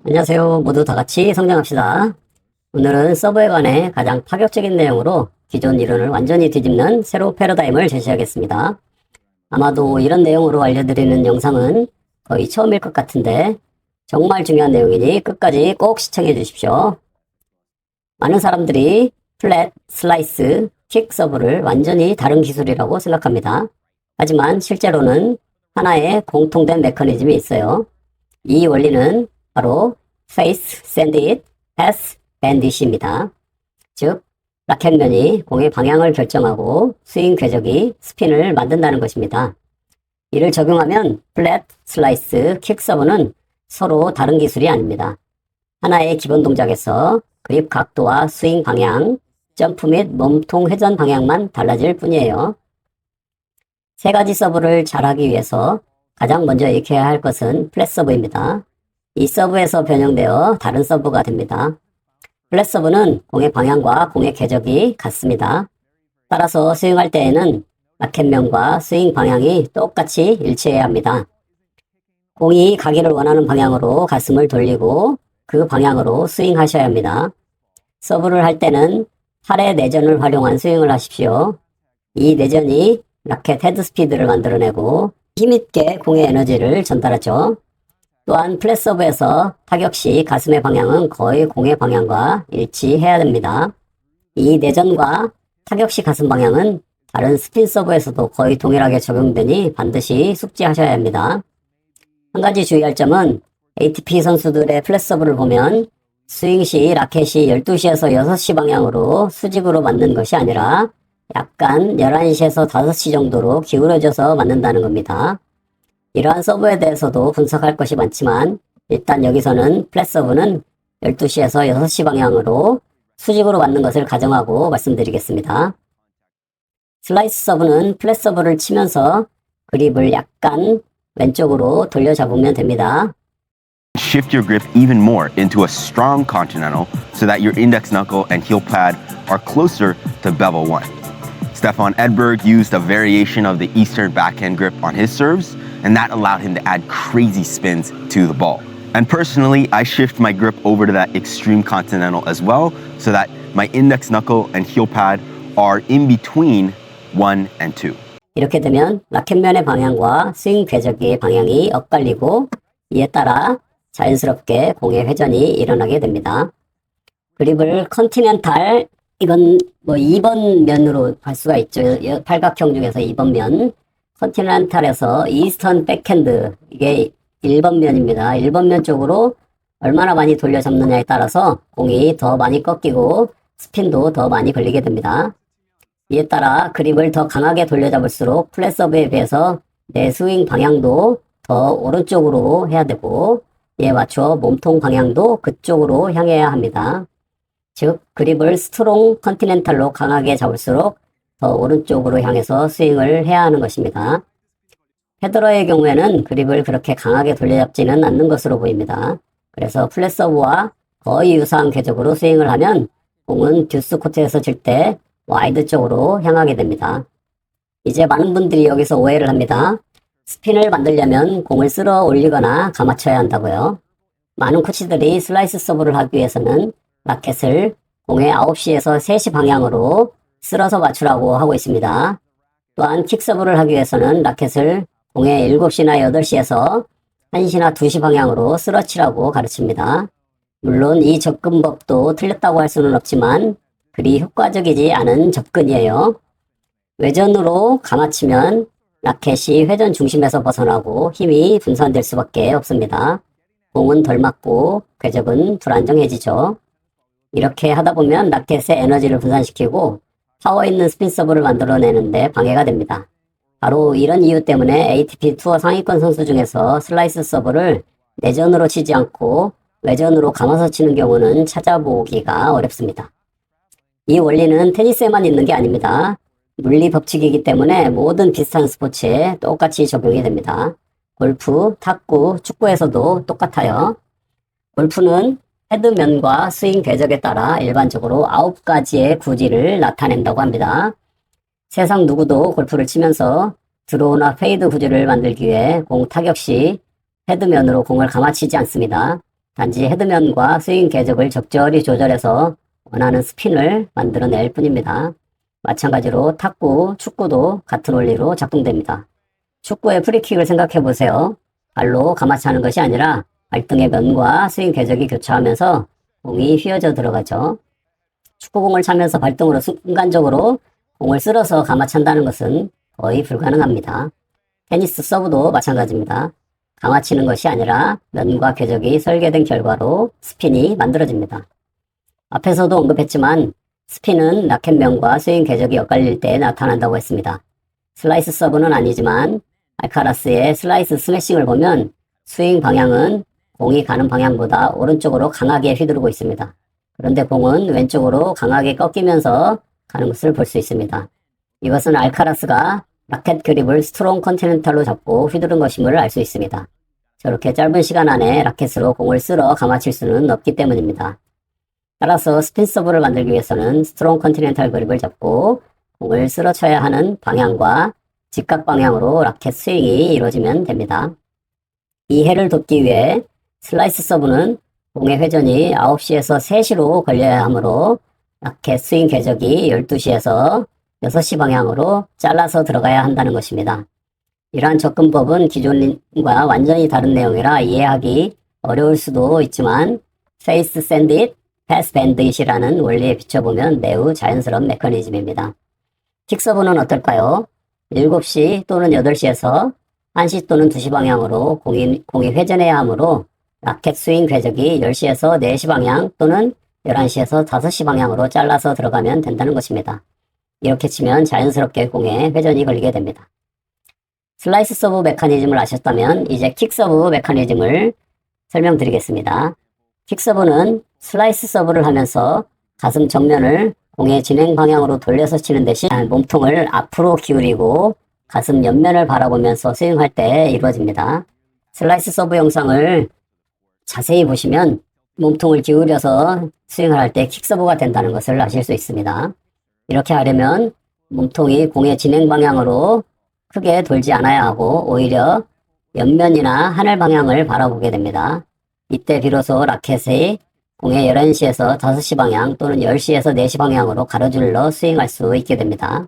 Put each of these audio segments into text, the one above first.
안녕하세요. 모두 다 같이 성장합시다. 오늘은 서브에 관해 가장 파격적인 내용으로 기존 이론을 완전히 뒤집는 새로운 패러다임을 제시하겠습니다. 아마도 이런 내용으로 알려드리는 영상은 거의 처음일 것 같은데 정말 중요한 내용이니 끝까지 꼭 시청해 주십시오. 많은 사람들이 플랫, 슬라이스, 킥 서브를 완전히 다른 기술이라고 생각합니다. 하지만 실제로는 하나의 공통된 메커니즘이 있어요. 이 원리는 바로 face, send it, pass, bend it입니다. 즉, 라켓면이 공의 방향을 결정하고 스윙 궤적이 스핀을 만든다는 것입니다. 이를 적용하면 플랫, 슬라이스, 킥 서브는 서로 다른 기술이 아닙니다. 하나의 기본 동작에서 그립 각도와 스윙 방향, 점프 및 몸통 회전 방향만 달라질 뿐이에요. 세 가지 서브를 잘하기 위해서 가장 먼저 익혀야 할 것은 플랫 서브입니다. 이 서브에서 변형되어 다른 서브가 됩니다. 플랫 서브는 공의 방향과 공의 궤적이 같습니다. 따라서 스윙할 때에는 라켓면과 스윙 방향이 똑같이 일치해야 합니다. 공이 가기를 원하는 방향으로 가슴을 돌리고 그 방향으로 스윙하셔야 합니다. 서브를 할 때는 팔의 내전을 활용한 스윙을 하십시오. 이 내전이 라켓 헤드 스피드를 만들어내고 힘있게 공의 에너지를 전달하죠. 또한 플랫 서브에서 타격 시 가슴의 방향은 거의 공의 방향과 일치해야 됩니다. 이 내전과 타격 시 가슴 방향은 다른 스핀 서브에서도 거의 동일하게 적용되니 반드시 숙지하셔야 합니다. 한 가지 주의할 점은 ATP 선수들의 플랫 서브를 보면 스윙 시 라켓이 12시에서 6시 방향으로 수직으로 맞는 것이 아니라 약간 11시에서 5시 정도로 기울어져서 맞는다는 겁니다. 이러한 서브에 대해서도 분석할 것이 많지만 일단 여기서는 플랫 서브는 12시에서 6시 방향으로 수직으로 맞는 것을 가정하고 말씀드리겠습니다. 슬라이스 서브는 플랫 서브를 치면서 그립을 약간 왼쪽으로 돌려 잡으면 됩니다. Shift your grip even more into a strong continental so that your index knuckle and heel pad are closer to bevel 1. Stefan Edberg used a variation of the Eastern backhand grip on his serves, and that allowed him to add crazy spins to the ball. And personally, I shift my grip over to that extreme continental as well, so that my index knuckle and heel pad are in between 1 and 2. 이렇게 되면 라켓면의 방향과 스윙 궤적의 방향이 엇갈리고 이에 따라 자연스럽게 공의 회전이 일어나게 됩니다. 그립을 컨티넨탈, 이건 뭐 2번 면으로 할 수가 있죠. 팔각형 중에서 2번 면. 컨티넨탈에서 이스턴 백핸드, 이게 1번 면입니다. 1번 면 쪽으로 얼마나 많이 돌려 잡느냐에 따라서 공이 더 많이 꺾이고 스핀도 더 많이 걸리게 됩니다. 이에 따라 그립을 더 강하게 돌려 잡을수록 플랫 서브에 비해서 내 스윙 방향도 더 오른쪽으로 해야 되고 이에 맞춰 몸통 방향도 그쪽으로 향해야 합니다. 즉 그립을 스트롱 컨티넨탈로 강하게 잡을수록 더 오른쪽으로 향해서 스윙을 해야 하는 것입니다. 페더러의 경우에는 그립을 그렇게 강하게 돌려잡지는 않는 것으로 보입니다. 그래서 플랫 서브와 거의 유사한 궤적으로 스윙을 하면 공은 듀스 코트에서 칠 때 와이드 쪽으로 향하게 됩니다. 이제 많은 분들이 여기서 오해를 합니다. 스핀을 만들려면 공을 쓸어 올리거나 감아쳐야 한다고요. 많은 코치들이 슬라이스 서브를 하기 위해서는 라켓을 공의 9시에서 3시 방향으로 쓸어서 맞추라고 하고 있습니다. 또한 킥 서브를 하기 위해서는 라켓을 공의 7시나 8시에서 1시나 2시 방향으로 쓸어 치라고 가르칩니다. 물론 이 접근법도 틀렸다고 할 수는 없지만 그리 효과적이지 않은 접근이에요. 외전으로 감아치면 라켓이 회전 중심에서 벗어나고 힘이 분산될 수밖에 없습니다. 공은 덜 맞고 궤적은 불안정해지죠. 이렇게 하다 보면 라켓의 에너지를 분산시키고 파워 있는 스핀 서브를 만들어내는데 방해가 됩니다. 바로 이런 이유 때문에 ATP 투어 상위권 선수 중에서 슬라이스 서브를 내전으로 치지 않고 외전으로 감아서 치는 경우는 찾아보기가 어렵습니다. 이 원리는 테니스에만 있는 게 아닙니다. 물리 법칙이기 때문에 모든 비슷한 스포츠에 똑같이 적용이 됩니다. 골프, 탁구, 축구에서도 똑같아요. 골프는 헤드면과 스윙 궤적에 따라 일반적으로 9가지의 구질을 나타낸다고 합니다. 세상 누구도 골프를 치면서 드로우나 페이드 구질을 만들기 위해 공 타격 시 헤드면으로 공을 감아치지 않습니다. 단지 헤드면과 스윙 궤적을 적절히 조절해서 원하는 스핀을 만들어낼 뿐입니다. 마찬가지로 탁구, 축구도 같은 원리로 작동됩니다. 축구의 프리킥을 생각해 보세요. 발로 감아차는 것이 아니라 발등의 면과 스윙 궤적이 교차하면서 공이 휘어져 들어가죠. 축구공을 차면서 발등으로 순간적으로 공을 쓸어서 감아찬다는 것은 거의 불가능합니다. 테니스 서브도 마찬가지입니다. 감아치는 것이 아니라 면과 궤적이 설계된 결과로 스핀이 만들어집니다. 앞에서도 언급했지만 스핀은 라켓면과 스윙 궤적이 엇갈릴 때 나타난다고 했습니다. 슬라이스 서브는 아니지만 알카라스의 슬라이스 스매싱을 보면 스윙 방향은 공이 가는 방향보다 오른쪽으로 강하게 휘두르고 있습니다. 그런데 공은 왼쪽으로 강하게 꺾이면서 가는 것을 볼 수 있습니다. 이것은 알카라스가 라켓 그립을 스트롱 컨티넨탈로 잡고 휘두른 것임을 알 수 있습니다. 저렇게 짧은 시간 안에 라켓으로 공을 쓸어 감아칠 수는 없기 때문입니다. 따라서 스핀 서브를 만들기 위해서는 스트롱 컨티넨탈 그립을 잡고 공을 쓸어 쳐야 하는 방향과 직각 방향으로 라켓 스윙이 이루어지면 됩니다. 이해를 돕기 위해 슬라이스 서브는 공의 회전이 9시에서 3시로 걸려야 하므로 라켓 스윙 궤적이 12시에서 6시 방향으로 잘라서 들어가야 한다는 것입니다. 이러한 접근법은 기존과 완전히 다른 내용이라 이해하기 어려울 수도 있지만 페이스 샌딧, 패스 밴드잇이라는 원리에 비춰보면 매우 자연스러운 메커니즘입니다. 킥서브는 어떨까요? 7시 또는 8시에서 1시 또는 2시 방향으로 공이 회전해야 하므로 라켓 스윙 궤적이 10시에서 4시 방향 또는 11시에서 5시 방향으로 잘라서 들어가면 된다는 것입니다. 이렇게 치면 자연스럽게 공에 회전이 걸리게 됩니다. 슬라이스 서브 메커니즘을 아셨다면 이제 킥 서브 메커니즘을 설명드리겠습니다. 킥 서브는 슬라이스 서브를 하면서 가슴 정면을 공의 진행 방향으로 돌려서 치는 대신 몸통을 앞으로 기울이고 가슴 옆면을 바라보면서 스윙할 때 이루어집니다. 슬라이스 서브 영상을 자세히 보시면 몸통을 기울여서 스윙을 할 때 킥 서브가 된다는 것을 아실 수 있습니다. 이렇게 하려면 몸통이 공의 진행 방향으로 크게 돌지 않아야 하고 오히려 옆면이나 하늘 방향을 바라보게 됩니다. 이때 비로소 라켓이 공의 11시에서 5시 방향 또는 10시에서 4시 방향으로 가로질러 스윙할 수 있게 됩니다.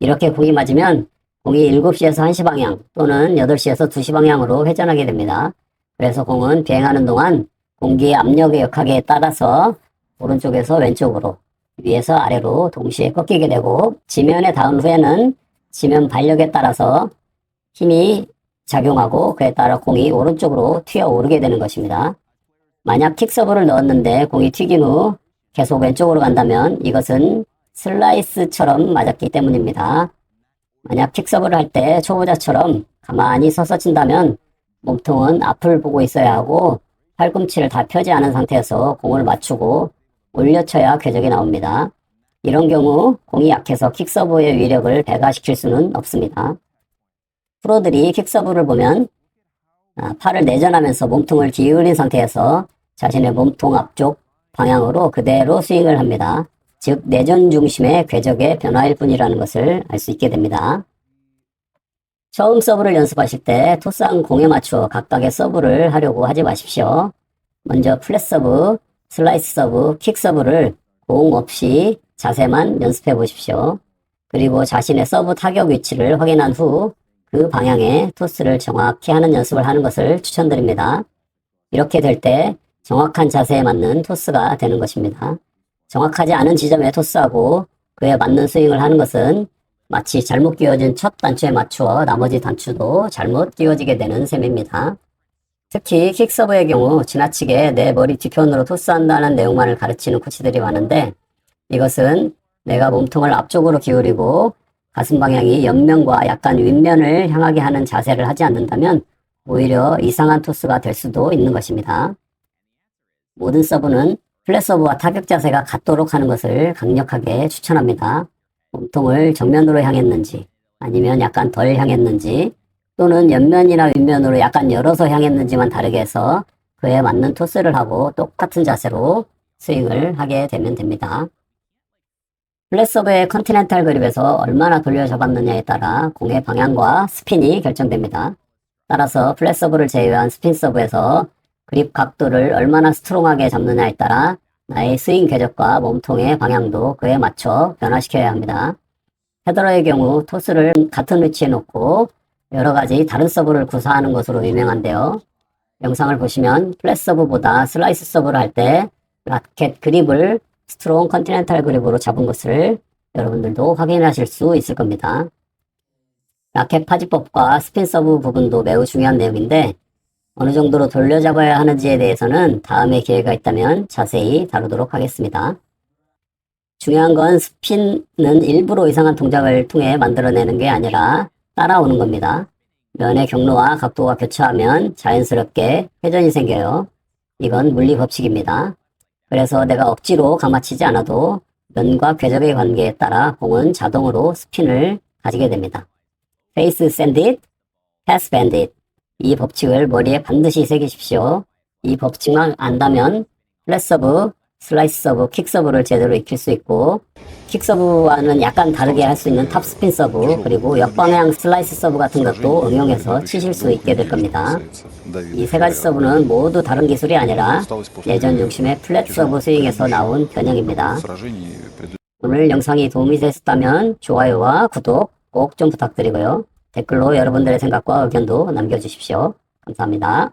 이렇게 공이 맞으면 공이 7시에서 1시 방향 또는 8시에서 2시 방향으로 회전하게 됩니다. 그래서 공은 비행하는 동안 공기의 압력의 역학에 따라서 오른쪽에서 왼쪽으로 위에서 아래로 동시에 꺾이게 되고 지면에 닿은 후에는 지면 반력에 따라서 힘이 작용하고 그에 따라 공이 오른쪽으로 튀어 오르게 되는 것입니다. 만약 킥서브를 넣었는데 공이 튀긴 후 계속 왼쪽으로 간다면 이것은 슬라이스처럼 맞았기 때문입니다. 만약 킥서브를 할 때 초보자처럼 가만히 서서 친다면 몸통은 앞을 보고 있어야 하고 팔꿈치를 다 펴지 않은 상태에서 공을 맞추고 올려쳐야 궤적이 나옵니다. 이런 경우 공이 약해서 킥서브의 위력을 배가시킬 수는 없습니다. 프로들이 킥서브를 보면 팔을 내전하면서 몸통을 기울인 상태에서 자신의 몸통 앞쪽 방향으로 그대로 스윙을 합니다. 즉 내전 중심의 궤적의 변화일 뿐이라는 것을 알 수 있게 됩니다. 처음 서브를 연습하실 때 토스한 공에 맞추어 각각의 서브를 하려고 하지 마십시오. 먼저 플랫 서브, 슬라이스 서브, 킥 서브를 공 없이 자세만 연습해 보십시오. 그리고 자신의 서브 타격 위치를 확인한 후 그 방향에 토스를 정확히 하는 연습을 하는 것을 추천드립니다. 이렇게 될 때 정확한 자세에 맞는 토스가 되는 것입니다. 정확하지 않은 지점에 토스하고 그에 맞는 스윙을 하는 것은 마치 잘못 끼워진 첫 단추에 맞추어 나머지 단추도 잘못 끼워지게 되는 셈입니다. 특히 킥서브의 경우 지나치게 내 머리 뒤편으로 토스한다는 내용만을 가르치는 코치들이 많은데 이것은 내가 몸통을 앞쪽으로 기울이고 가슴 방향이 옆면과 약간 윗면을 향하게 하는 자세를 하지 않는다면 오히려 이상한 토스가 될 수도 있는 것입니다. 모든 서브는 플랫 서브와 타격 자세가 같도록 하는 것을 강력하게 추천합니다. 몸통을 정면으로 향했는지 아니면 약간 덜 향했는지 또는 옆면이나 윗면으로 약간 열어서 향했는지만 다르게 해서 그에 맞는 토스를 하고 똑같은 자세로 스윙을 하게 되면 됩니다. 플랫 서브의 컨티넨탈 그립에서 얼마나 돌려 잡았느냐에 따라 공의 방향과 스핀이 결정됩니다. 따라서 플랫 서브를 제외한 스핀 서브에서 그립 각도를 얼마나 스트롱하게 잡느냐에 따라 나의 스윙 궤적과 몸통의 방향도 그에 맞춰 변화시켜야 합니다. 페더러의 경우 토스를 같은 위치에 놓고 여러 가지 다른 서브를 구사하는 것으로 유명한데요. 영상을 보시면 플랫 서브보다 슬라이스 서브를 할 때 라켓 그립을 스트롱 컨티넨탈 그립으로 잡은 것을 여러분들도 확인하실 수 있을 겁니다. 라켓 파지법과 스핀 서브 부분도 매우 중요한 내용인데 어느 정도로 돌려잡아야 하는지에 대해서는 다음에 기회가 있다면 자세히 다루도록 하겠습니다. 중요한 건 스핀은 일부러 이상한 동작을 통해 만들어내는 게 아니라 따라오는 겁니다. 면의 경로와 각도가 교차하면 자연스럽게 회전이 생겨요. 이건 물리 법칙입니다. 그래서 내가 억지로 감아치지 않아도 면과 궤적의 관계에 따라 공은 자동으로 스핀을 가지게 됩니다. 페이스 샌딧, 패스 밴딧. 이 법칙을 머리에 반드시 새기십시오. 이 법칙만 안다면 플랫 서브, 슬라이스 서브, 킥 서브를 제대로 익힐 수 있고 킥 서브와는 약간 다르게 할 수 있는 탑스핀 서브 그리고 역방향 슬라이스 서브 같은 것도 응용해서 치실 수 있게 될 겁니다. 이 세 가지 서브는 모두 다른 기술이 아니라 내전 중심의 플랫 서브 스윙에서 나온 변형입니다. 오늘 영상이 도움이 되셨다면 좋아요와 구독 꼭 좀 부탁드리고요. 댓글로 여러분들의 생각과 의견도 남겨주십시오. 감사합니다.